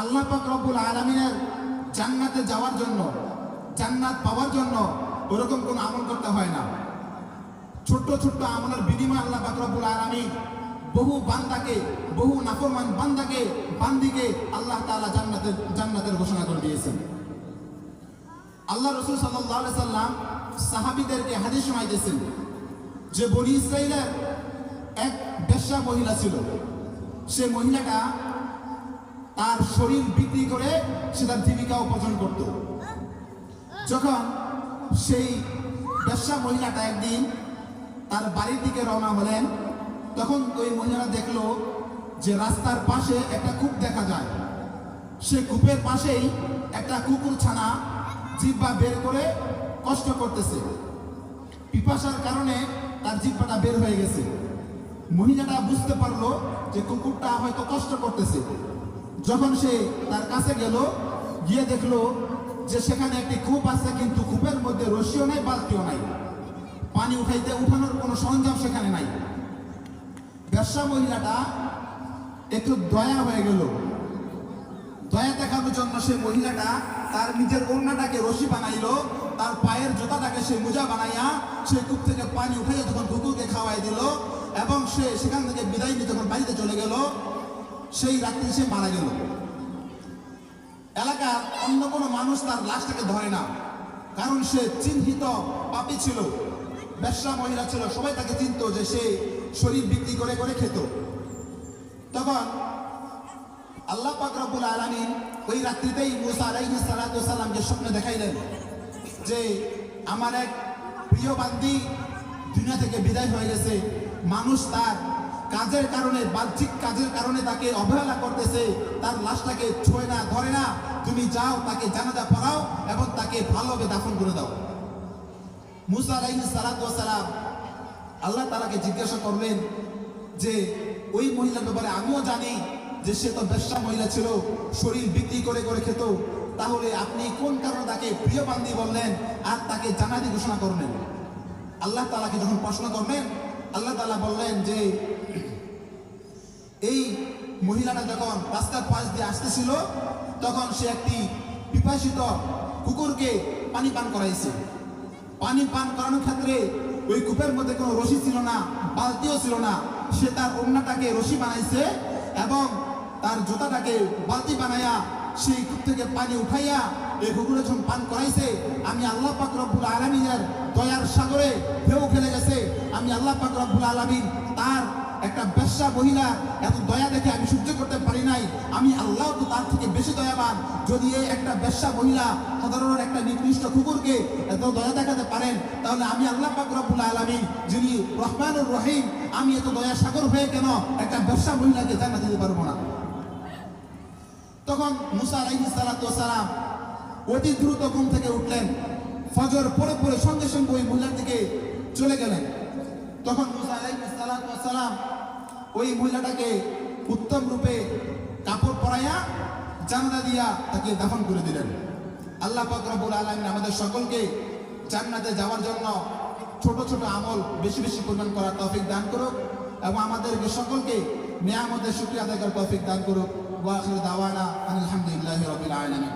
আল্লাহ পাক রব্বুল আলামিনের জান্নাতে যাওয়ার জন্য, জান্নাত পাওয়ার জন্য ওরকম কোনো আমল করতে হয় না। ছোট্ট ছোট্ট আমলের বিনিময়ে আল্লাহ পাক রব্বুল আলামিন বহু বান্দাকে, বহু নাফরমান বান্দিকে আল্লাহ তাআলা জান্নাতের ঘোষণা করে দিয়েছেন। আল্লাহ রাসূল সাল্লাল্লাহু আলাইহি সাল্লাম সাহাবীদেরকে হাদিস শোনাইতেছেন যে বনী ইসরাঈলের এক বেশ্যা মহিলা ছিল। সে মহিলাটা তার শরীর বিক্রি করে সে তার জীবিকা উপার্জন করত। যখন সেই বেশ্যা মহিলাটা একদিন তার বাড়ির দিকে রওনা হলেন, তখন ওই মহিলারা দেখলো যে রাস্তার পাশে একটা কূপ দেখা যায়। সে কূপের পাশেই একটা কুকুর ছানা জিহ্বা বের করে কষ্ট করতেছে। পিপাসার কারণে তার জিহ্বাটা বের হয়ে গেছে। মহিলাটা বুঝতে পারলো যে কুকুরটা হয়তো কষ্ট করতেছে। যখন সে তার কাছে গেল, গিয়ে দেখলো যে সেখানে একটি কূপ আছে, কিন্তু কূপের মধ্যে রশিও নাই, বালতিও নাই, পানি উঠানোর কোনো সরঞ্জাম সেখানে নাই। বেশ্যা মহিলাটা একটু দয়া হয়ে গেল। দয়া দেখানোর জন্য সে মহিলাটা তার নিজের ওড়নাটাকে রশি বানাইলো, তার পায়ের জুতাটাকে সে মোজা বানাইয়া সে কূপ থেকে পানি উঠাইয়া যখন কুকুরকে খাওয়াই দিল এবং সে সেখান থেকে বিদায় নিয়ে যখন বাড়িতে চলে গেল, সেই রাত্রি সে মারা গেল। এলাকার অন্য কোনো মানুষ তার লাশটাকে ধরে না, কারণ সে চিহ্নিত পাপী ছিল, বেশ্যা মহিলা ছিল। সবাই তাকে চিনত যে সে শরীর বিক্রি করে করে খেত। তখন আল্লাহ পাক রব্বুল আলামিন ওই রাত্রিতেই মুসা আলাইহিস সালাতু ওয়াস সালামকে স্বপ্নে দেখাইলেন যে আমার এক প্রিয় বান্দী দুনিয়া থেকে বিদায় হয়ে গেছে। মানুষ তার কাজের কারণে, বাহ্যিক কাজের কারণে তাকে অবহেলা করতেছে, তার লাশটাকে ছোঁয় না, ধরে না। তুমি যাও, তাকে জানাজা পড়াও এবং তাকে ভালোভাবে দাফন করে দাও। মুসা আলাইহিস সালাতু ওয়াস সালাম আল্লাহ তাআলাকে জিজ্ঞাসা করলেন যে ওই মহিলার ব্যাপারে আমিও জানি যে সে তো বেশ্যা মহিলা ছিল, শরীর বিক্রি করে করে খেত, তাহলে আপনি কোন কারণে তাকে প্রিয় বান্দী বললেন আর তাকে জানাজা ঘোষণা করলেন? আল্লাহ তাআলাকে যখন প্রশ্ন করলেন, আল্লাহ তাআলা বললেন যে এই মহিলাটা যখন রাস্তার পাশ দিয়ে আসতেছিল, তখন সে একটি পিপাসিত কুকুরকে পানি পান করাইছে। পানি পান করানোর ক্ষেত্রে ওই কূপের মধ্যে কোনো রশি ছিল না, বালতিও ছিল না। সে তার ওড়নাটাকে রশি বানাইছে এবং তার জুতাটাকে বালতি বানাইয়া সেই কূপ থেকে পানি উঠাইয়া এই কুকুরে যখন পান করাইছে, আমি আল্লাহ পাক রব্বুল আলামিনের দয়ার সাগরে ঢেউ খেলে গেছে। আমি আল্লাহ পাক রব্বুল আলামিন তার একটা বেশ্যা মহিলা এত দয়া দেখে আমি সহ্য করতে পারি নাই। আমি আল্লাহ তো তার থেকে বেশি দয়াবান। যদি এই একটা বেশ্যা মহিলা সাধারণ একটা নিকৃষ্ট কুকুরকে এত দয়া দেখাতে পারেন, তাহলে আমি আল্লাহ পাক রব্বুল আলামিন যিনি রহমানুর রহিম, আমি এত দয়া সাগর হয়ে কেন একটা বেশ্যা মহিলাকে জান্নাত দিতে পারবো না? তখন মুসা আলাইহিস সালাতু ওয়াস সালাম অতি দ্রুত ঘুম থেকে উঠলেন, ফজর পড়ে পড়ে সঙ্গে সঙ্গে ওই মহিলার দিকে চলে গেলেন। তখন মুসা আলাইহিস সালাতু ওয়াস সালাম ওই মহিলাটাকে উত্তম রূপে কাপড় পরাইয়া জানাজা দিয়া তাকে দাফন করে দিলেন। আল্লাহ পাক রব্বুল আলামিন আমাদের সকলকে জান্নাতে যাওয়ার জন্য ছোট ছোট আমল বেশি বেশি পরিমাণ করার তৌফিক দান করুক এবং আমাদেরকে সকলকে নিয়ামতের শুকরিয়া আদায় করার তৌফিক দান করুক। ওয়া আখিরু দাওয়ানা আলহামদুলিল্লাহি রাব্বিল আলামিন।